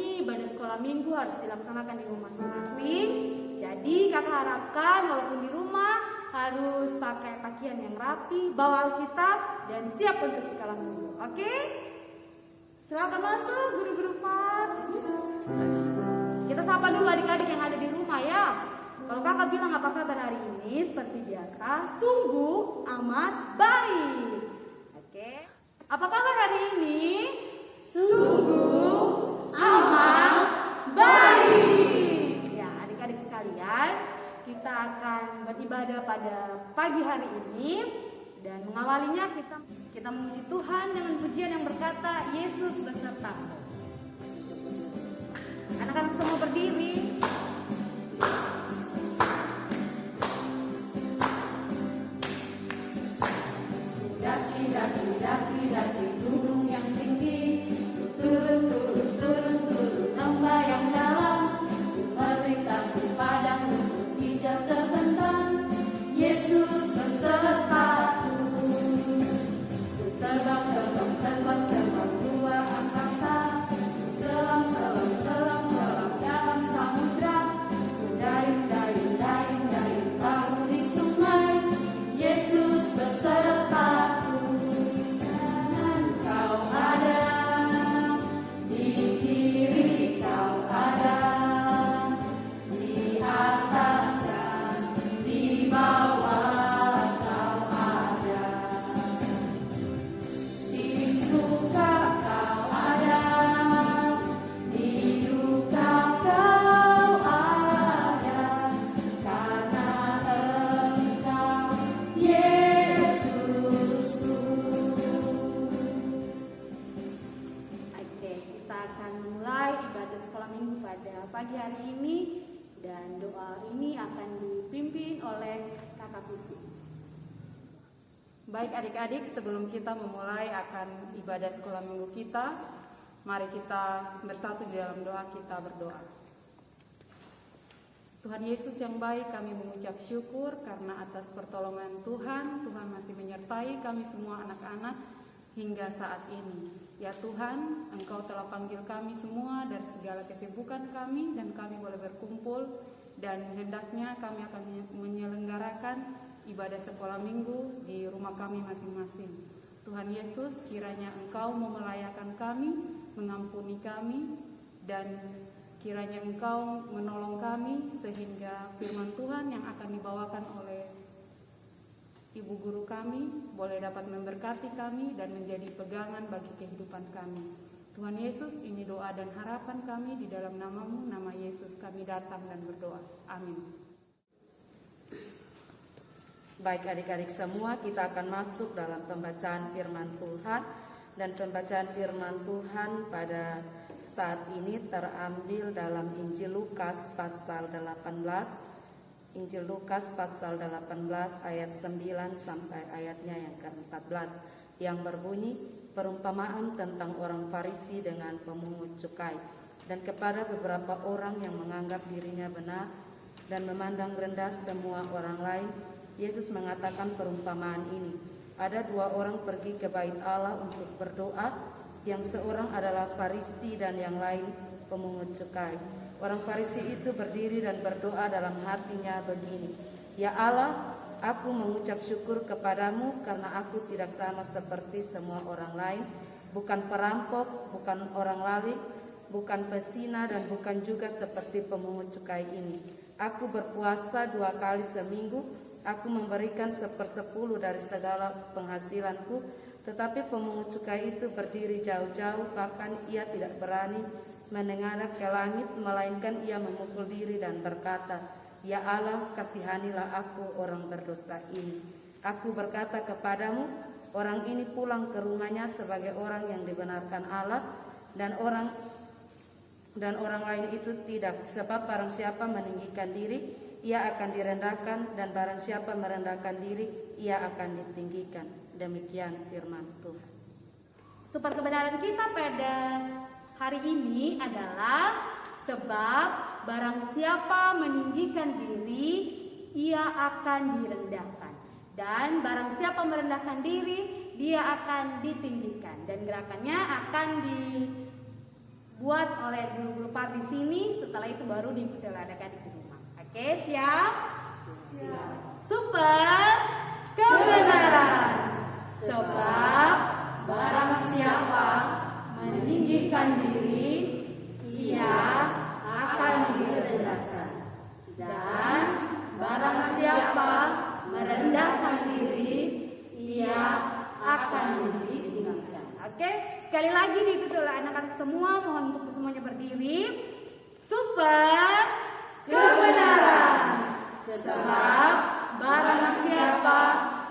ini ibadah sekolah minggu harus dilaksanakan di rumah masing-masing. Jadi kakak harapkan walaupun di rumah harus pakai pakaian yang rapi, bawa Alkitab, dan siap untuk sekolah minggu. Oke? Silakan masuk guru-guru Pak. Kita sapa dulu adik-adik yang ada di rumah ya. Kalau kakak bilang apa kabar hari ini, seperti biasa, sungguh amat baik. Oke? Apa kabar hari ini? Sungguh amat baik. Ya, adik-adik sekalian, kita akan beribadah pada pagi hari ini. Dan mengawalinya kita memuji Tuhan dengan pujian yang berkata, Yesus besertamu. Anak-anak semua berdiri. Daki gunung yang tinggi, turun lembah yang dalam, melintasi padang rumput hijau terbentang. Yesus besertaku. Terbang luar angkasa, selam dalam samudra, dayung perahu di sungai. Yesus besertaku. Kanan kau ada, di kiri kau ada, di atas dan di bawah kau ada, di suka kau ada, di duka kau ada, karena Engkau Yesusku. Oke, kita akan mulai ibadah sekolah minggu pada pagi hari ini, dan doa ini akan dipimpin oleh Kakak Putri. Baik adik-adik, sebelum kita memulai akan ibadah sekolah minggu kita, mari kita bersatu di dalam doa. Kita berdoa. Tuhan Yesus yang baik, kami mengucap syukur karena atas pertolongan Tuhan masih menyertai kami semua anak-anak hingga saat ini. Ya Tuhan, Engkau telah panggil kami semua dari segala kesibukan kami, dan kami boleh berkumpul, dan hendaknya kami akan menyelenggarakan ibadah sekolah minggu di rumah kami masing-masing. Tuhan Yesus, kiranya Engkau memelayakan kami, mengampuni kami, dan kiranya Engkau menolong kami sehingga firman Tuhan yang akan dibawakan oleh Ibu Guru kami boleh dapat memberkati kami dan menjadi pegangan bagi kehidupan kami. Tuhan Yesus, ini doa dan harapan kami di dalam nama-Mu, nama Yesus kami datang dan berdoa. Amin. Baik adik-adik semua, kita akan masuk dalam pembacaan firman Tuhan. Dan pembacaan firman Tuhan pada saat ini terambil dalam Injil Lukas pasal 18. Injil Lukas pasal 18 ayat 9 sampai ayatnya yang ke-14, yang berbunyi, perumpamaan tentang orang Farisi dengan pemungut cukai. Dan kepada beberapa orang yang menganggap dirinya benar dan memandang rendah semua orang lain, Yesus mengatakan perumpamaan ini. Ada dua orang pergi ke bait Allah untuk berdoa, yang seorang adalah Farisi dan yang lain pemungut cukai. Orang Farisi itu berdiri dan berdoa dalam hatinya begini, Ya Allah, aku mengucap syukur kepadamu karena aku tidak sama seperti semua orang lain, bukan perampok, bukan orang lalim, bukan pesina, dan bukan juga seperti pemungut cukai ini. Aku berpuasa 2 kali seminggu, aku memberikan 1/10 dari segala penghasilanku. Tetapi pemungut cukai itu berdiri jauh-jauh, bahkan ia tidak berani menengadah ke langit, melainkan ia memukul diri dan berkata, Ya Allah, kasihanilah aku orang berdosa ini. Aku berkata kepadamu, orang ini pulang ke rumahnya sebagai orang yang dibenarkan Allah, dan orang lain itu tidak. Sebab barang siapa meninggikan diri, ia akan direndahkan, dan barang siapa merendahkan diri, ia akan ditinggikan. Demikian firman Tuhan. Sumber kebenaran kita pada hari ini adalah, sebab barang siapa meninggikan diri, ia akan direndahkan, dan barang siapa merendahkan diri, dia akan ditinggikan. Dan gerakannya akan dibuat oleh guru-guru part di sini. Setelah itu baru diikuti oleh adik-adik di rumah. Oke, siap? Siap. Super kebenaran. Sebab barang siapa meninggikan diri, ia akan direndahkan. Dan barang siapa merendahkan diri, ia akan ditinggikan. Oke, sekali lagi diikuti oleh anak-anak semua. Mohon untuk semuanya berdiri. Super kebenaran. Sebab barang siapa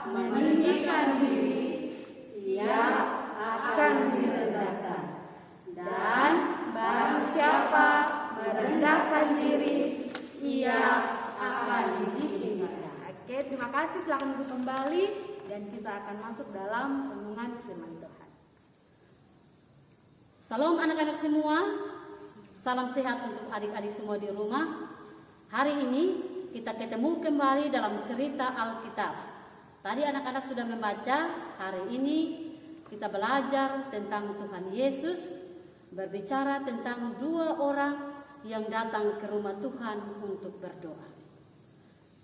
meninggikan diri, ia akan direndahkan. Dan barang siapa merendahkan diri, ia akan ditinggikan. Oke, terima kasih. Silakan duduk kembali dan kita akan masuk dalam renungan firman Tuhan. Salam anak-anak semua, salam sehat untuk adik-adik semua di rumah. Hari ini kita ketemu kembali dalam cerita Alkitab. Tadi anak-anak sudah membaca, hari ini kita belajar tentang Tuhan Yesus, berbicara tentang 2 orang yang datang ke rumah Tuhan untuk berdoa.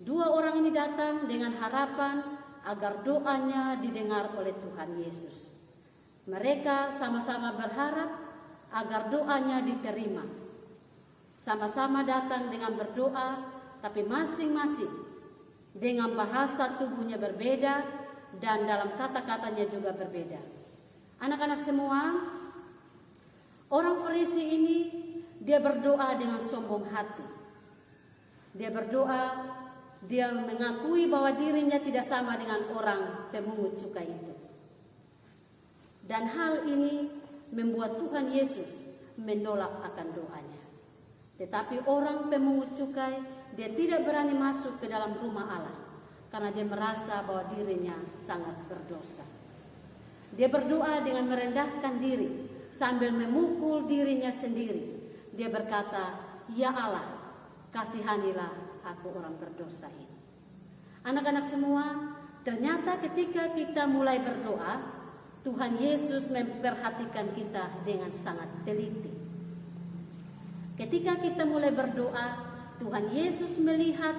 2 orang ini datang dengan harapan agar doanya didengar oleh Tuhan Yesus. Mereka sama-sama berharap agar doanya diterima. Sama-sama datang dengan berdoa, tapi masing-masing dengan bahasa tubuhnya berbeda dan dalam kata-katanya juga berbeda. Anak-anak semua, orang Farisi ini dia berdoa dengan sombong hati. Dia berdoa, dia mengakui bahwa dirinya tidak sama dengan orang pemungut cukai itu. Dan hal ini membuat Tuhan Yesus menolak akan doanya. Tetapi orang pemungut cukai, dia tidak berani masuk ke dalam rumah Allah karena dia merasa bahwa dirinya sangat berdosa. Dia berdoa dengan merendahkan diri sambil memukul dirinya sendiri. Dia berkata, "Ya Allah, kasihanilah aku orang berdosa ini." Anak-anak semua, ternyata ketika kita mulai berdoa, Tuhan Yesus memperhatikan kita dengan sangat teliti. Ketika kita mulai berdoa, Tuhan Yesus melihat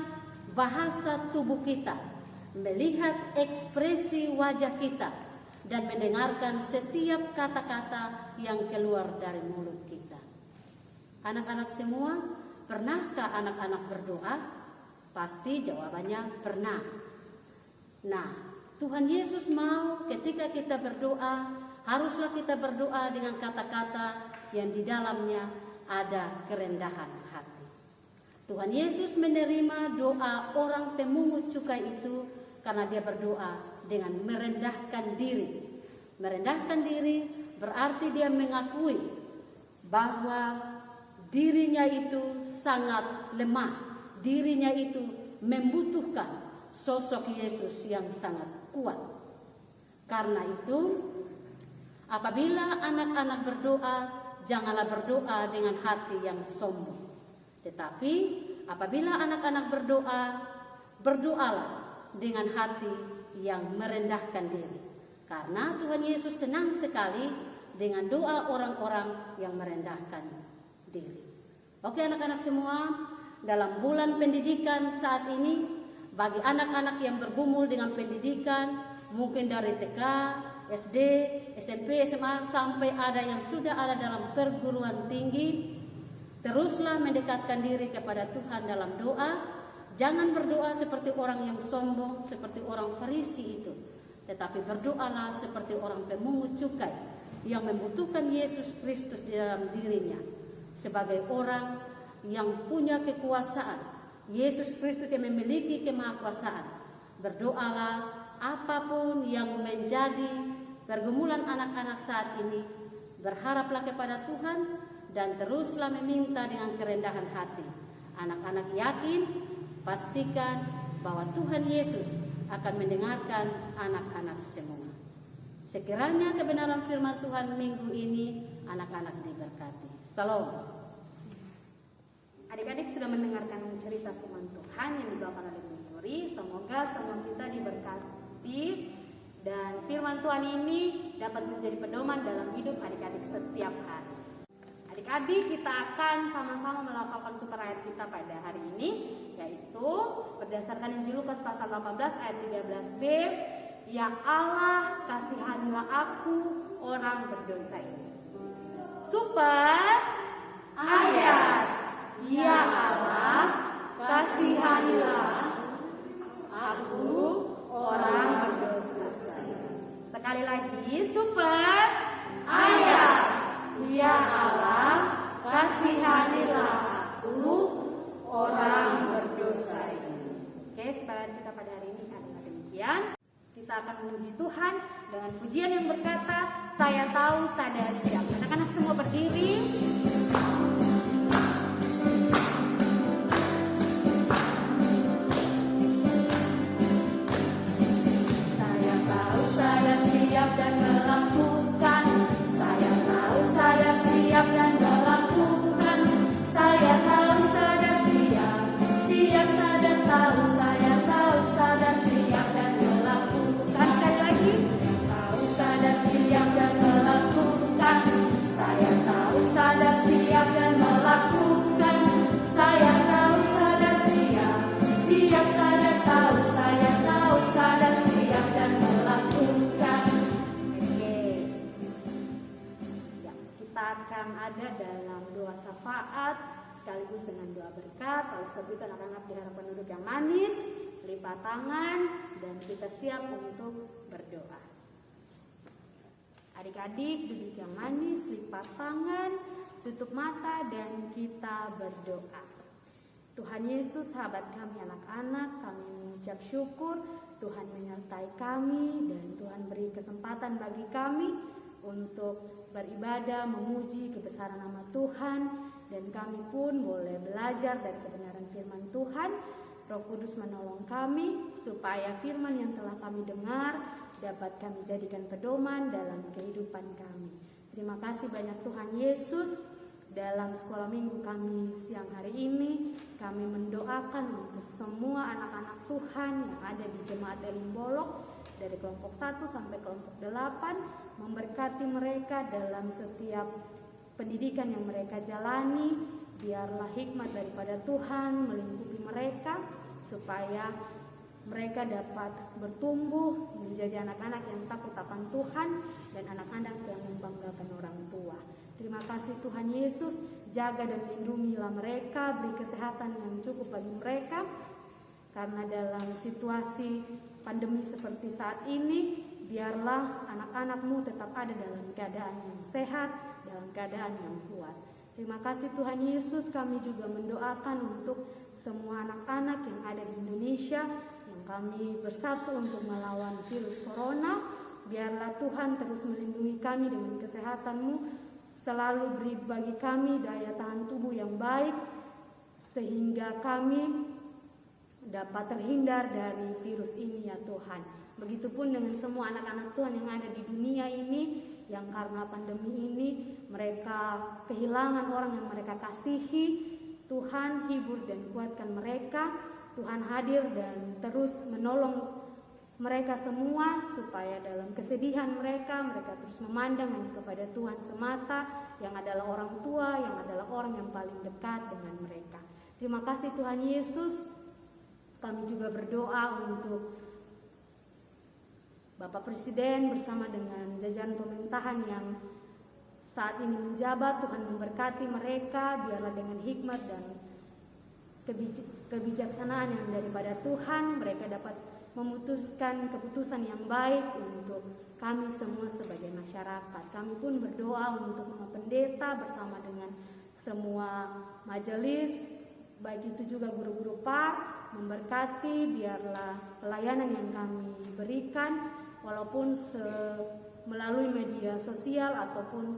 bahasa tubuh kita, melihat ekspresi wajah kita, dan mendengarkan setiap kata-kata yang keluar dari mulut kita. Anak-anak semua, pernahkah anak-anak berdoa? Pasti jawabannya pernah. Nah, Tuhan Yesus mau ketika kita berdoa, haruslah kita berdoa dengan kata-kata yang di dalamnya ada kerendahan hati. Tuhan Yesus menerima doa orang pemungut cukai itu karena dia berdoa dengan merendahkan diri. Merendahkan diri berarti dia mengakui bahwa dirinya itu sangat lemah. Dirinya itu membutuhkan sosok Yesus yang sangat kuat. Karena itu, apabila anak-anak berdoa, janganlah berdoa dengan hati yang sombong. Tetapi apabila anak-anak berdoa, berdoalah dengan hati yang merendahkan diri. Karena Tuhan Yesus senang sekali dengan doa orang-orang yang merendahkan diri. Oke anak-anak semua, dalam bulan pendidikan saat ini, bagi anak-anak yang bergumul dengan pendidikan, mungkin dari TK, SD, SMP, SMA, sampai ada yang sudah ada dalam perguruan tinggi, teruslah mendekatkan diri kepada Tuhan dalam doa. Jangan berdoa seperti orang yang sombong, seperti orang Farisi itu, tetapi berdoalah seperti orang pemungut cukai yang membutuhkan Yesus Kristus di dalam dirinya sebagai orang yang punya kekuasaan. Yesus Kristus yang memiliki kemahakuasaan. Berdoalah apapun yang menjadi pergumulan anak-anak saat ini, berharaplah kepada Tuhan dan teruslah meminta dengan kerendahan hati. Anak-anak yakin, pastikan bahwa Tuhan Yesus akan mendengarkan anak-anak semua. Sekiranya kebenaran firman Tuhan minggu ini anak-anak diberkati. Salam. Adik-adik sudah mendengarkan cerita firman Tuhan yang dibawakan oleh Bu Nuri. Semoga semua kita diberkati dan firman Tuhan ini dapat menjadi pedoman dalam hidup adik-adik setiap hari. Adik-adik, kita akan sama-sama melafalkan super ayat kita pada hari ini, yaitu berdasarkan Injil Lukas pasal 18 ayat 13b, "Ya Allah, kasihanilah aku orang berdosa ini." Super ayat. Ya Allah, kasihanilah aku orang berdosa. Sekali lagi, super ayat. Ya Allah, kasihanilah aku orang berdosa ini. Oke, supaya kita pada hari ini adalah demikian. Kita akan memuji Tuhan dengan pujian yang berkata, "Saya tahu, sadar, siap." Anak-anak semua berdiri. Saya tahu, saya siap dan melakukan. Saya tahu, saya siap dan melakukan. Saya tahu, sadar, siap. Siap, sadar, tahu. Saya tahu, sadar, siap dan melakukan. Sekali lagi. Tahu, sadar, siap dan melakukan. Saya tahu, sadar, siap dan melakukan. Saya tahu, sadar, siap. Siap, sadar, tahu. Saya tahu, sadar, siap dan melakukan. Oke. Ya, kita akan ada dalam doa syafaat sekaligus dengan doa berkat. Oleh sebab itu anak-anak diharapkan duduk yang manis, lipat tangan, dan kita siap untuk berdoa. Adik-adik duduk yang manis, lipat tangan, tutup mata, dan kita berdoa. Tuhan Yesus, sahabat kami anak-anak, kami mengucap syukur Tuhan menyertai kami dan Tuhan beri kesempatan bagi kami untuk beribadah, memuji kebesaran nama Tuhan, dan kami pun boleh belajar dari kebenaran firman Tuhan. Roh Kudus menolong kami supaya firman yang telah kami dengar dapat kami jadikan pedoman dalam kehidupan kami. Terima kasih banyak Tuhan Yesus. Dalam sekolah minggu kami siang hari ini, kami mendoakan untuk semua anak-anak Tuhan yang ada di Jemaat Elim Bolok dari kelompok 1 sampai kelompok 8, memberkati mereka dalam setiap pendidikan yang mereka jalani. Biarlah hikmat daripada Tuhan melingkupi mereka supaya mereka dapat bertumbuh menjadi anak-anak yang takut akan Tuhan dan anak-anak yang membanggakan orang tua. Terima kasih Tuhan Yesus, jaga dan lindungilah mereka, beri kesehatan yang cukup bagi mereka. Karena dalam situasi pandemi seperti saat ini, biarlah anak-anak-Mu tetap ada dalam keadaan yang sehat, dalam keadaan yang kuat. Terima kasih Tuhan Yesus, kami juga mendoakan untuk semua anak-anak yang ada di Indonesia, yang kami bersatu untuk melawan virus corona. Biarlah Tuhan terus melindungi kami dengan kesehatan-Mu, selalu beri bagi kami daya tahan tubuh yang baik, sehingga kami dapat terhindar dari virus ini ya Tuhan. Begitupun dengan semua anak-anak Tuhan yang ada di dunia ini, yang karena pandemi ini mereka kehilangan orang yang mereka kasihi. Tuhan hibur dan kuatkan mereka. Tuhan hadir dan terus menolong mereka semua supaya dalam kesedihan mereka terus memandang hanya kepada Tuhan semata, yang adalah orang tua, yang adalah orang yang paling dekat dengan mereka. Terima kasih Tuhan Yesus. Kami juga berdoa untuk Bapak Presiden bersama dengan jajaran pemerintahan yang saat ini menjabat. Tuhan memberkati mereka, biarlah dengan hikmat dan kebijaksanaan yang daripada Tuhan, mereka dapat memutuskan keputusan yang baik untuk kami semua sebagai masyarakat. Kami pun berdoa untuk Bapak Pendeta bersama dengan semua majelis, baik itu juga guru-guru PAR, memberkati biarlah pelayanan yang kami berikan walaupun melalui media sosial ataupun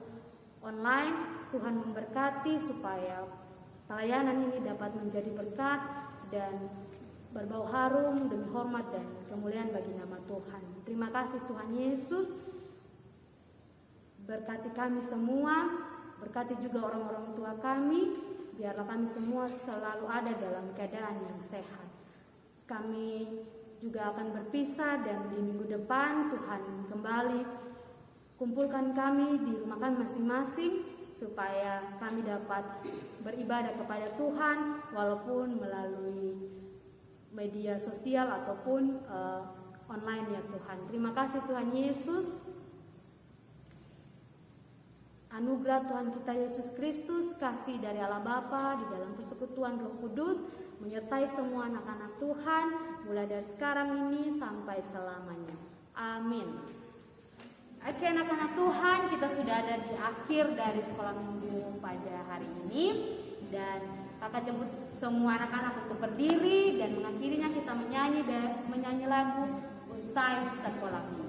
online, Tuhan memberkati supaya pelayanan ini dapat menjadi berkat dan berbau harum demi hormat dan kemuliaan bagi nama Tuhan. Terima kasih Tuhan Yesus. Berkati kami semua, berkati juga orang-orang tua kami, biarlah kami semua selalu ada dalam keadaan yang sehat. Kami juga akan berpisah dan di minggu depan Tuhan kembali kumpulkan kami di rumah kami masing-masing supaya kami dapat beribadah kepada Tuhan walaupun melalui media sosial ataupun online ya Tuhan. Terima kasih Tuhan Yesus. Anugerah Tuhan kita Yesus Kristus, kasih dari Allah Bapa di dalam persekutuan Roh Kudus menyertai semua anak-anak Tuhan mulai dari sekarang ini sampai selamanya. Amin. Oke anak-anak Tuhan, kita sudah ada di akhir dari sekolah minggu pada hari ini, dan kakak jemput semua anak-anak untuk berdiri dan mengakhirinya kita menyanyi lagu Usai Sekolah Minggu.